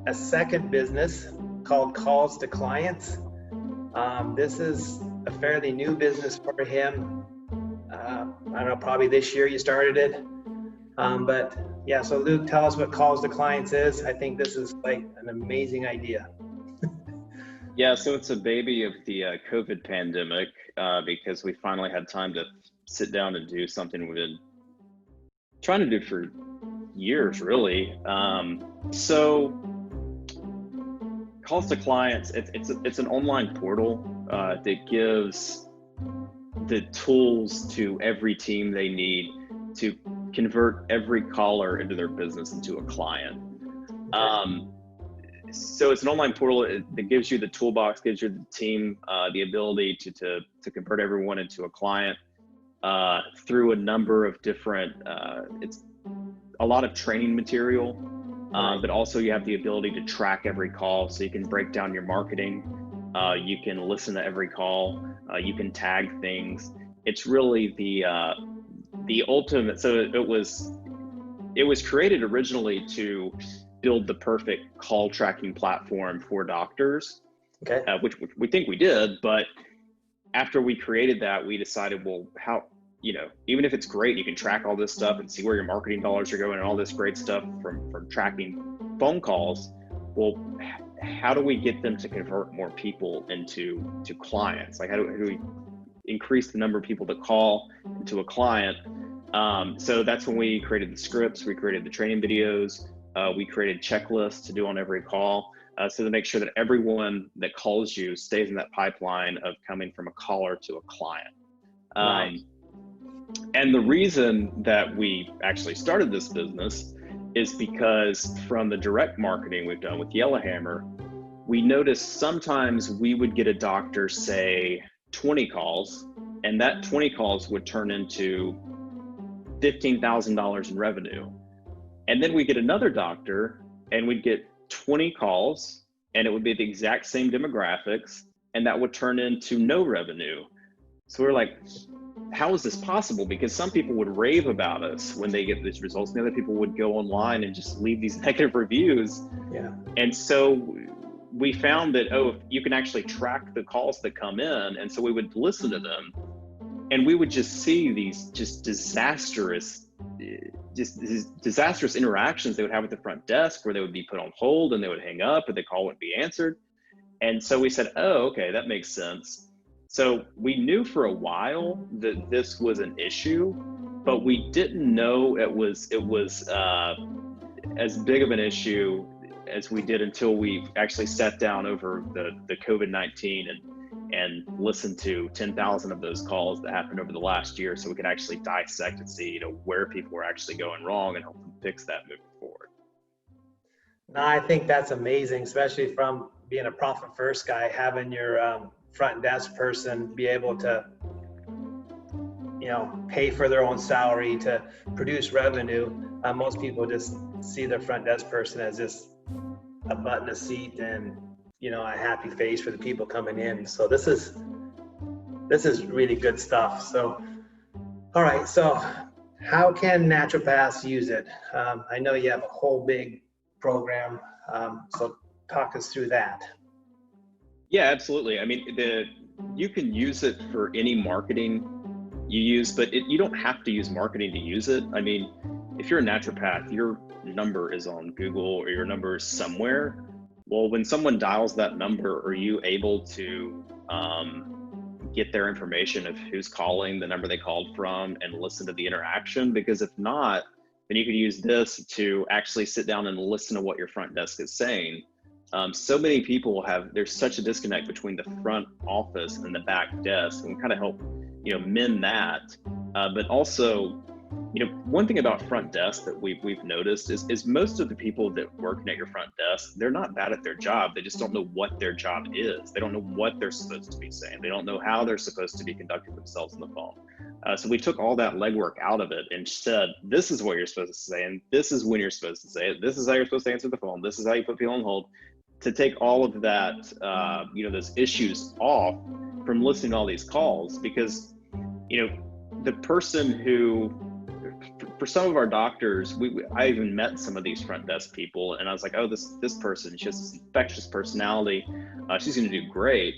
a second business called Calls to Clients. This is a fairly new business for him. I don't know, probably this year you started it. But yeah, so Luke, tell us what Calls to Clients is. I think this is like an amazing idea. Yeah, so it's a baby of the COVID pandemic because we finally had time to sit down and do something we've been trying to do for years, really. So Calls to Clients, it's an online portal that gives the tools to every team they need to convert every caller into their business into a client. So it's an online portal that gives you the toolbox, gives you the team the ability to convert everyone into a client through a number of different, it's a lot of training material, but also you have the ability to track every call, so you can break down your marketing, you can listen to every call, you can tag things. It's really the ultimate. So it was created originally to build the perfect call tracking platform for doctors, which we think we did. But after we created that, we decided, well, how, even if it's great, you can track all this stuff and see where your marketing dollars are going and all this great stuff from tracking phone calls. Well, how do we get them to convert more people into clients? Like, how do we increase the number of people that call into a client? So that's when we created the scripts, we created the training videos, we created checklists to do on every call, so to make sure that everyone that calls you stays in that pipeline of coming from a caller to a client. And the reason that we actually started this business is because from the direct marketing we've done with Yellowhammer, we noticed sometimes we would get a doctor say 20 calls, and that 20 calls would turn into $15,000 in revenue. And then we get another doctor and we'd get 20 calls and it would be the exact same demographics, and that would turn into no revenue. So we're like, how is this possible? Because some people would rave about us when they get these results, and the other people would go online and just leave these negative reviews. Yeah. And so we found that, you can actually track the calls that come in. And so we would listen to them, and we would just see these disastrous interactions they would have with the front desk, where they would be put on hold and they would hang up, or the call wouldn't be answered. And so we said, okay, that makes sense. So we knew for a while that this was an issue, but we didn't know it was as big of an issue as we did until we actually sat down over the COVID-19 and listened to 10,000 of those calls that happened over the last year, so we could actually dissect and see, where people were actually going wrong and help them fix that moving forward. No, I think that's amazing, especially from being a profit first guy, having your front desk person be able to, pay for their own salary to produce revenue. Most people just see their front desk person as just a butt in a seat and a happy face for the people coming in. So this is really good stuff. So, all right. So how can naturopaths use it? I know you have a whole big program. So talk us through that. Yeah, absolutely. I mean, you can use it for any marketing you use, but you don't have to use marketing to use it. I mean, if you're a naturopath, your number is on Google or your number is somewhere. Well, when someone dials that number, are you able to get their information of who's calling, the number they called from, and listen to the interaction? Because if not, then you could use this to actually sit down and listen to what your front desk is saying. So many people there's such a disconnect between the front office and the back desk, and we kind of help, mend that. But also, one thing about front desk that we've noticed is most of the people that working at your front desk, they're not bad at their job. They just don't know what their job is. They don't know what they're supposed to be saying. They don't know how they're supposed to be conducting themselves on the phone. So we took all that legwork out of it and said, this is what you're supposed to say, and this is when you're supposed to say it. This is how you're supposed to answer the phone. This is how you put people on hold. To take all of that, those issues off from listening to all these calls, because, the person who for some of our doctors, I even met some of these front desk people, and I was like, oh, this person, she has this infectious personality. She's going to do great.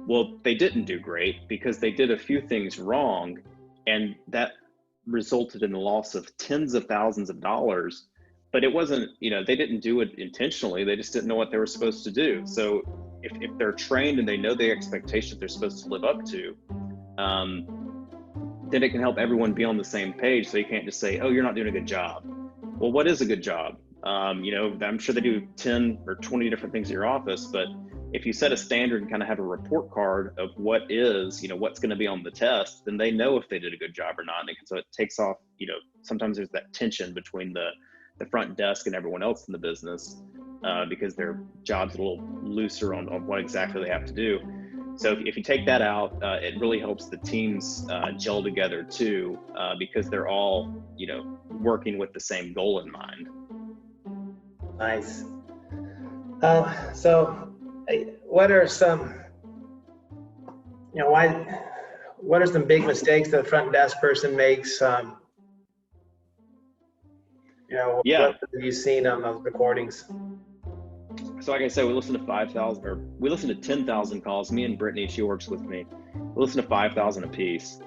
Well, they didn't do great because they did a few things wrong, and that resulted in the loss of tens of thousands of dollars. But it wasn't, they didn't do it intentionally. They just didn't know what they were supposed to do. So if they're trained and they know the expectations they're supposed to live up to, then it can help everyone be on the same page. So you can't just say, oh, you're not doing a good job. Well, what is a good job? I'm sure they do 10 or 20 different things at your office, but if you set a standard and kind of have a report card of what is, what's going to be on the test, then they know if they did a good job or not. And so it takes off, sometimes there's that tension between the front desk and everyone else in the business, because their job's a little looser on what exactly they have to do. So if you take that out, it really helps the teams gel together too, because they're all, working with the same goal in mind. Nice. So what are some, what are some big mistakes that the front desk person makes? Yeah. What have you seen on those recordings? So like I said, we listen to 10,000 calls. Me and Brittany, she works with me. We listen to 5,000 a piece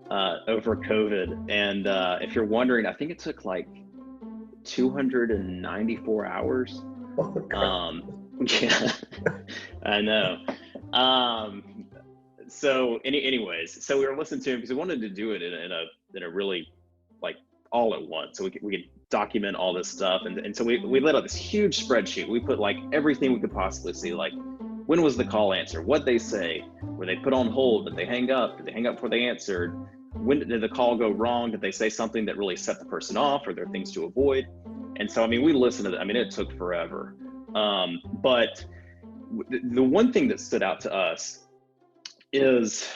over COVID. And if you're wondering, I think it took like 294 hours. Yeah, I know. So anyways, so we were listening to him because we wanted to do it in a really like all at once, so we could document all this stuff, and so we let out this huge spreadsheet. We put like everything we could possibly see, like when was the call answered, what they say, were they put on hold, did they hang up before they answered, when did the call go wrong, did they say something that really set the person off, or there are things to avoid. And so we listened to that. it took forever, but the one thing that stood out to us is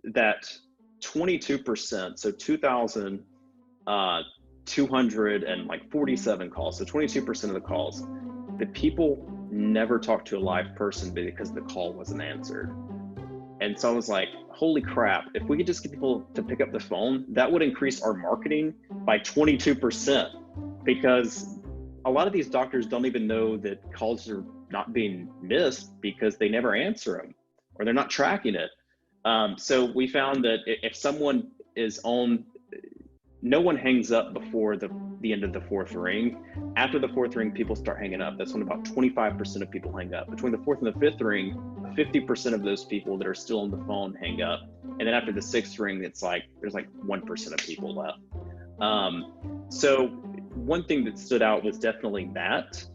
that 22%, so 2,247 calls, so 22% of the calls, the people never talked to a live person because the call wasn't answered. And so I was like, holy crap, if we could just get people to pick up the phone, that would increase our marketing by 22%, because a lot of these doctors don't even know that calls are not being missed because they never answer them or they're not tracking it. So we found that if someone is on, no one hangs up before the end of the fourth ring. After the fourth ring, people start hanging up. That's when about 25% of people hang up. Between the fourth and the fifth ring, 50% of those people that are still on the phone hang up. And then after the sixth ring, it's like there's like 1% of people left. So one thing that stood out was definitely that.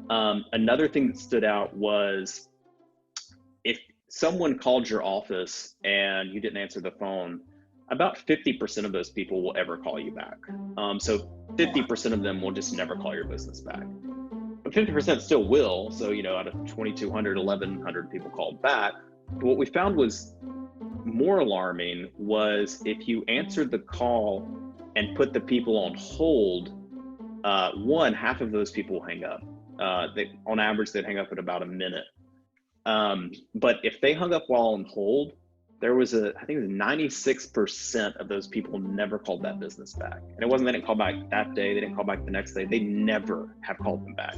Another thing that stood out was if someone called your office and you didn't answer the phone, about 50% of those people will ever call you back. So 50% of them will just never call your business back. But 50% still will. So, out of 2,200, 1,100 people called back. But what we found was more alarming was if you answered the call and put the people on hold, half of those people will hang up. On average, they'd hang up at about a minute. But if they hung up while on hold, there was I think it was 96% of those people never called that business back. And it wasn't they didn't call back that day, they didn't call back the next day, they never have called them back.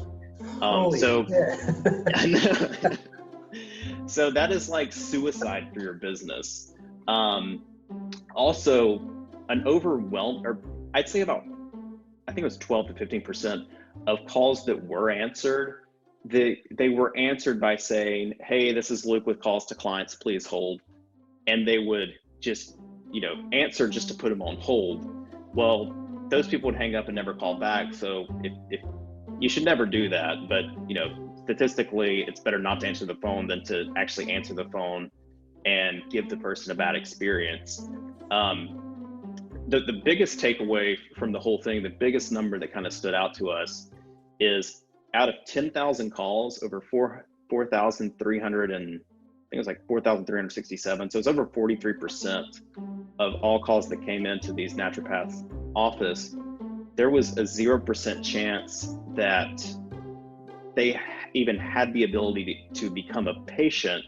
So so that is like suicide for your business. Also an overwhelmed, or I'd say about, I think it was 12 to 15% of calls that were answered, they were answered by saying, hey, this is Luke with calls to clients, please hold. And they would just, answer just to put them on hold. Well, those people would hang up and never call back. So if you should never do that, but statistically, it's better not to answer the phone than to actually answer the phone and give the person a bad experience. The biggest takeaway from the whole thing, the biggest number that kind of stood out to us is out of 10,000 calls, over 4,300 and I think it was like 4,367. So it's over 43% of all calls that came into these naturopaths' office. There was a 0% chance that they even had the ability to become a patient,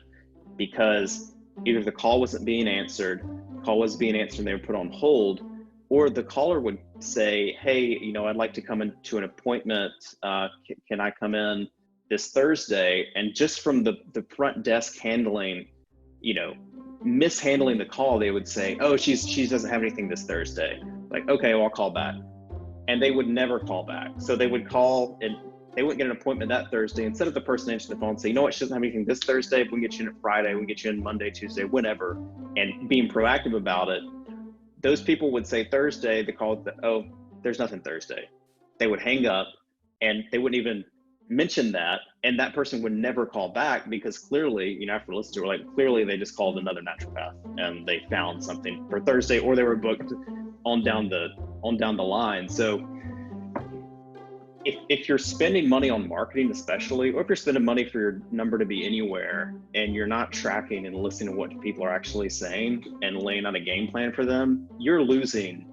because either the call wasn't being answered, and they were put on hold, or the caller would say, hey, you know, I'd like to come into an appointment. Can I come in this Thursday? And just from the front desk handling, you know, mishandling the call, they would say, oh, she doesn't have anything this Thursday. Like, okay, well, I'll call back. And they would never call back. So they would call and they wouldn't get an appointment that Thursday. Instead of the person answering the phone and say, you know what, she doesn't have anything this Thursday, we can get you in Friday, we can get you in Monday, Tuesday, whenever, and being proactive about it. Those people would say Thursday, they called, oh, there's nothing Thursday. They would hang up and they wouldn't even mention that. And that person would never call back because clearly, you know, after listening to it, like clearly they just called another naturopath and they found something for Thursday, or they were booked on down the line. So if you're spending money on marketing, especially, or if you're spending money for your number to be anywhere and you're not tracking and listening to what people are actually saying and laying out a game plan for them, you're losing.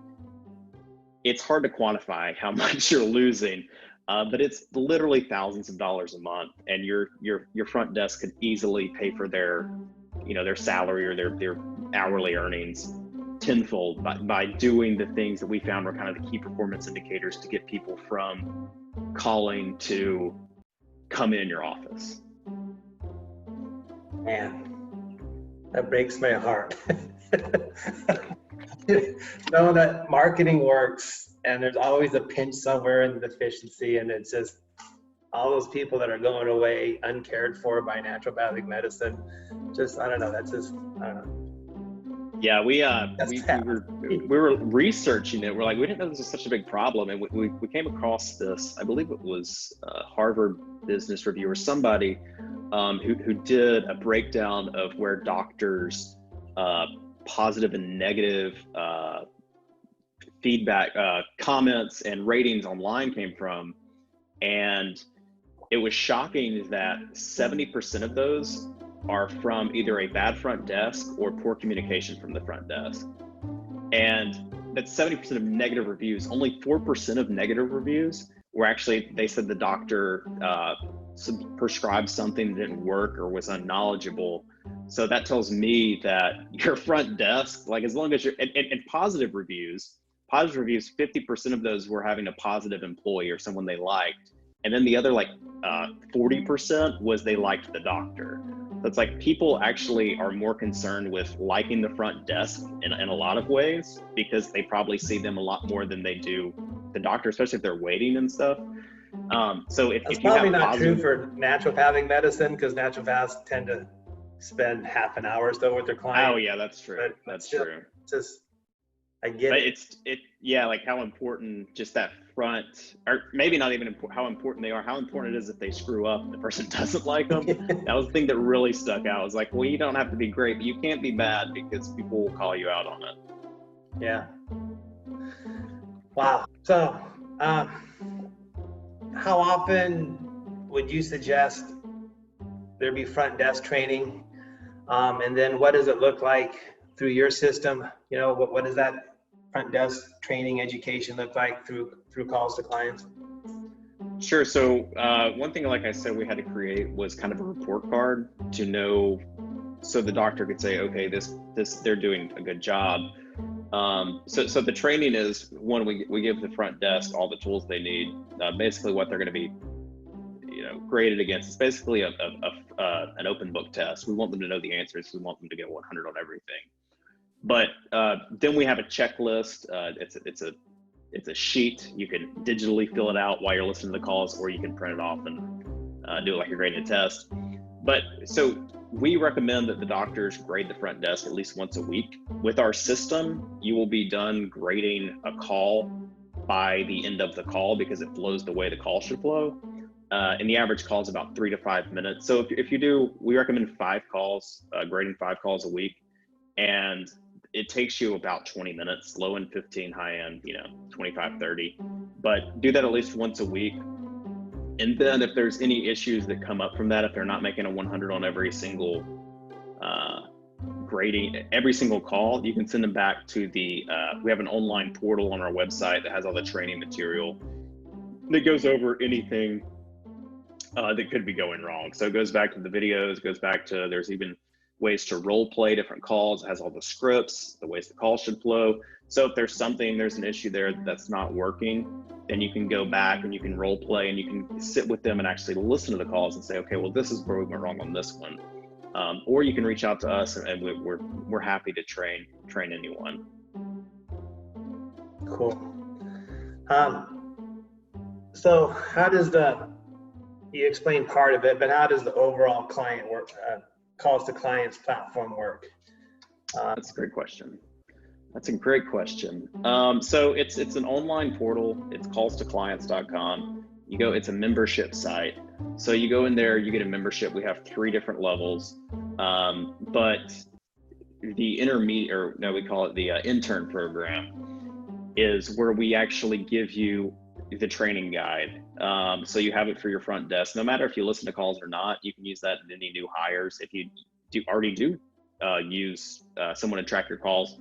It's hard to quantify how much you're losing, but it's literally thousands of dollars a month, and your front desk could easily pay for their, you know, their salary or their hourly earnings tenfold by doing the things that we found were kind of the key performance indicators to get people from calling to come in your office. Man, that breaks my heart. Know that marketing works, and there's always a pinch somewhere in the deficiency, and it's just all those people that are going away uncared for by naturopathic medicine. Just, I don't know, that's just, I don't know. Yeah, we were researching it. We're like, we didn't know this was such a big problem, and we came across this. I believe it was Harvard Business Review or somebody who did a breakdown of where doctors' positive and negative feedback, comments, and ratings online came from, and it was shocking that 70% of those are from either a bad front desk or poor communication from the front desk. And that's 70% of negative reviews. Only 4% of negative reviews were actually, they said the doctor prescribed something that didn't work or was unknowledgeable. So that tells me that your front desk, like as long as you're, and positive reviews, 50% of those were having a positive employee or someone they liked. And then the other 40% was they liked the doctor. It's like people actually are more concerned with liking the front desk in a lot of ways because they probably see them a lot more than they do the doctor, especially if they're waiting and stuff. So if you probably have not true for naturopathic medicine, because naturopaths tend to spend half an hour or so with their clients. Oh yeah, that's true. That's true. Just, I get but it. Yeah, like how important just that front, or maybe not even how important they are, how important it is if they screw up and the person doesn't like them. That was the thing that really stuck out. I was like, well, you don't have to be great, but you can't be bad because people will call you out on it. Yeah. Wow. So, how often would you suggest there be front desk training? And then what does it look like through your system? You know, what does that front desk training education look like through calls to clients? Sure. So one thing, like I said, we had to create was kind of a report card to know, so the doctor could say, okay, this they're doing a good job. So the training is, one, we give the front desk all the tools they need, basically what they're going to be, you know, graded against. It's basically an open book test. We want them to know the answers. We want them to get 100 on everything. But then we have a checklist. It's a sheet. You can digitally fill it out while you're listening to the calls, or you can print it off and do it like you're grading a test. But so we recommend that the doctors grade the front desk at least once a week. With our system, you will be done grading a call by the end of the call because it flows the way the call should flow. And the average call is about 3 to 5 minutes. So if you do, we recommend 5 calls, grading 5 calls a week. And it takes you about 20 minutes, low end 15, high end, 25, 30, but do that at least once a week. And then if there's any issues that come up from that, if they're not making a 100 on every single grading, every single call, you can send them back to we have an online portal on our website that has all the training material that goes over anything that could be going wrong. So it goes back to the videos, goes back to, there's even ways to role play different calls. It has all the scripts, the ways the call should flow. So if there's an issue there that's not working, then you can go back and you can role play and you can sit with them and actually listen to the calls and say, okay, well, this is where we went wrong on this one. Or you can reach out to us and we're happy to train anyone. Cool. So how does you explained part of it, but how does the overall client work, calls to clients platform work? That's a great question. So it's an online portal. It's callstoclients.com. It's a membership site. So you go in there, you get a membership. We have 3 different levels. But the intermediate, or no, we call it the intern program, is where we actually give you the training guide. So you have it for your front desk. No matter if you listen to calls or not, you can use that in any new hires. If you already use someone to track your calls,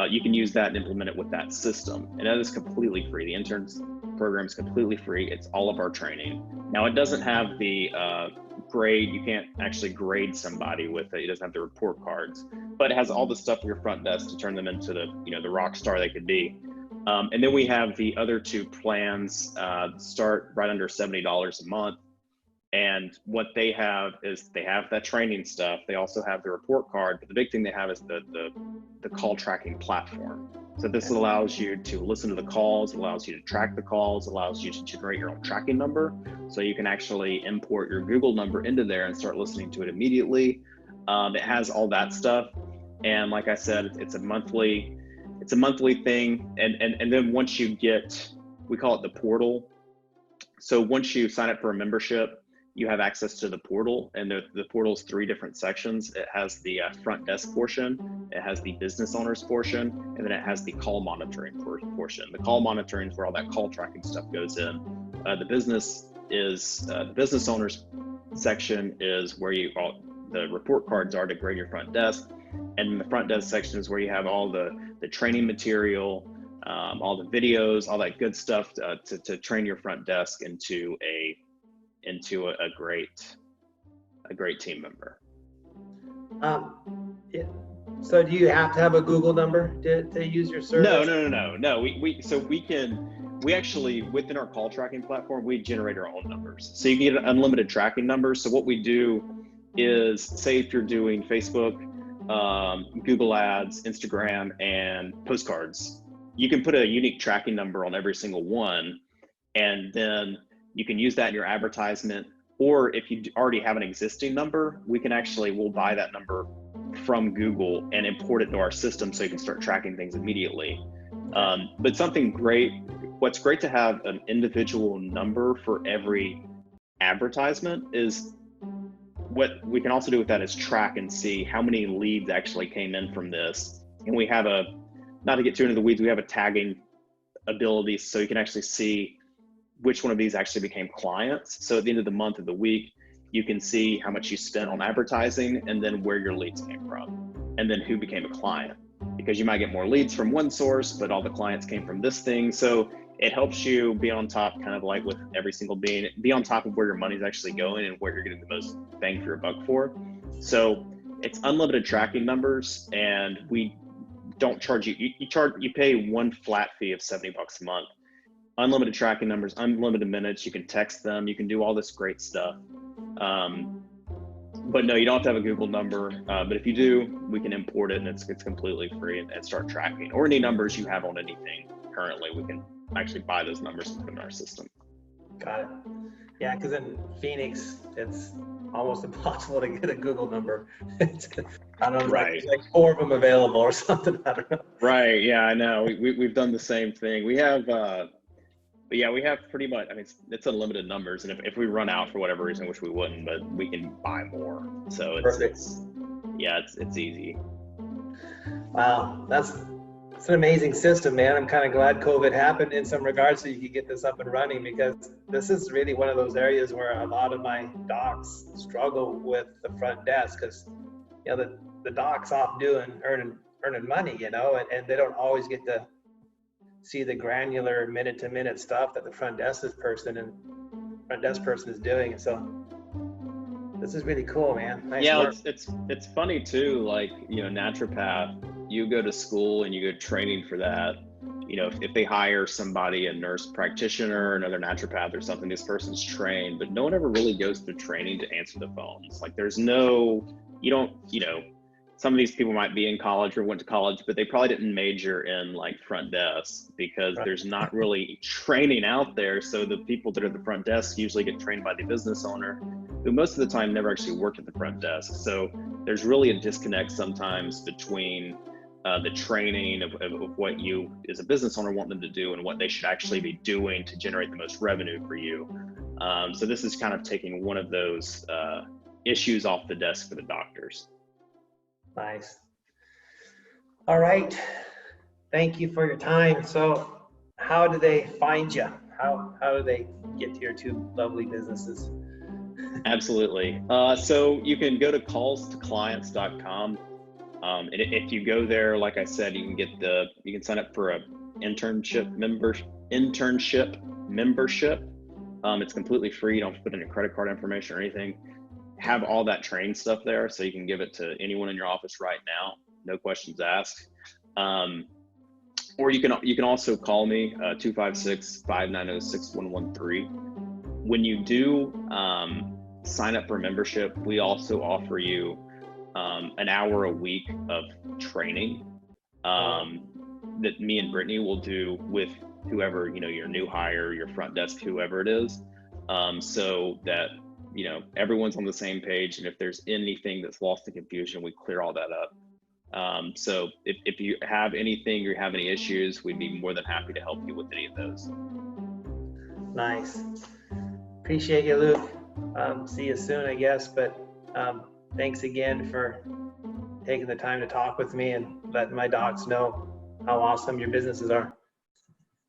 you can use that and implement it with that system. And that is completely free. The interns program is completely free. It's all of our training. Now, it doesn't have the grade. You can't actually grade somebody with it. It doesn't have the report cards, but it has all the stuff for your front desk to turn them into the rock star they could be. And then we have the other 2 plans, start right under $70 a month. And what they have is they have that training stuff. They also have the report card, but the big thing they have is the call tracking platform. So this allows you to listen to the calls, allows you to track the calls, allows you to generate your own tracking number. So you can actually import your Google number into there and start listening to it immediately. It has all that stuff. And like I said, it's a monthly thing. And then once you we call it the portal. So once you sign up for a membership, you have access to the portal, and the portal's 3 different sections. It has the front desk portion, it has the business owners portion, and then it has the call monitoring portion. The call monitoring is where all that call tracking stuff goes in. The business owners section is where the report cards are to grade your front desk, and the front desk section is where you have all the training material, all the videos, all that good stuff to train your front desk into a great team member. Yeah. So do you have to have a Google number to use your service? No. We actually, within our call tracking platform, we generate our own numbers. So you can get unlimited tracking numbers. So what we do is, say if you're doing Facebook, Google Ads, Instagram, and postcards, you can put a unique tracking number on every single one, and then you can use that in your advertisement. Or if you already have an existing number, we'll buy that number from Google and import it into our system so you can start tracking things immediately. But what's great to have an individual number for every advertisement is, what we can also do with that is track and see how many leads actually came in from this. And we have not to get too into the weeds, we have a tagging ability so you can actually see which one of these actually became clients. So at the end of the month, of the week, you can see how much you spent on advertising and then where your leads came from, and then who became a client. Because you might get more leads from one source, but all the clients came from this thing. So it helps you be on top, kind of like with every single be on top of where your money's actually going and where you're getting the most bang for your buck for. So it's unlimited tracking numbers, and we don't charge you. You pay one flat fee of $70 a month. Unlimited tracking numbers, unlimited minutes. You can text them. You can do all this great stuff. But no, you don't have to have a Google number. But if you do, we can import it, and it's completely free and start tracking. Or any numbers you have on anything currently, we can actually buy those numbers and put them in our system. Got it. Yeah, because in Phoenix, it's almost impossible to get a Google number. I don't know, right. like 4 of them available or something. I don't know. Right. Yeah, I know. We've done the same thing. We have. But yeah, we have pretty much, I mean, it's unlimited numbers. And if we run out for whatever reason, which we wouldn't, but we can buy more. So it's easy. Wow. That's an amazing system, man. I'm kind of glad COVID happened in some regards so you could get this up and running, because this is really one of those areas where a lot of my docs struggle with the front desk, because, the doc's off earning money, and they don't always get to see the granular minute-to-minute stuff that the front desk person is doing. So This is really cool, man. Nice Yeah, work. it's funny too. Like, you know, naturopath, you go to school and you go training for that. You know, if they hire somebody, a nurse practitioner, another naturopath or something, this person's trained, but no one ever really goes through training to answer the phones. Like, there's no, you don't, you know, some of these people might be in college or went to college, but they probably didn't major in like front desk because Right. there's not really training out there. So the people that are at the front desk usually get trained by the business owner, who most of the time never actually worked at the front desk. So there's really a disconnect sometimes between the training of what you as a business owner want them to do and what they should actually be doing to generate the most revenue for you. So this is kind of taking one of those issues off the desk for the doctors. Nice. All right. Thank you for your time. So how do they find you? How do they get to your two lovely businesses? Absolutely. So you can go to callstoclients.com. And if you go there, like I said, you can sign up for a internship membership. It's completely free. You don't have to put in your credit card information or anything. Have all that training stuff there, so you can give it to anyone in your office right now, no questions asked. Or you can also call me 256-590-6113. When you do sign up for a membership, we also offer you an hour a week of training that me and Brittany will do with whoever, you know, your new hire, your front desk, whoever it is, so that, you know, everyone's on the same page. And if there's anything that's lost in confusion, we clear all that up. So if you have anything or have any issues, we'd be more than happy to help you with any of those. Nice. Appreciate you, Luke. See you soon, I guess. But thanks again for taking the time to talk with me and letting my docs know how awesome your businesses are.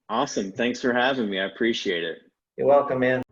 Awesome. Thanks for having me. I appreciate it. You're welcome, man.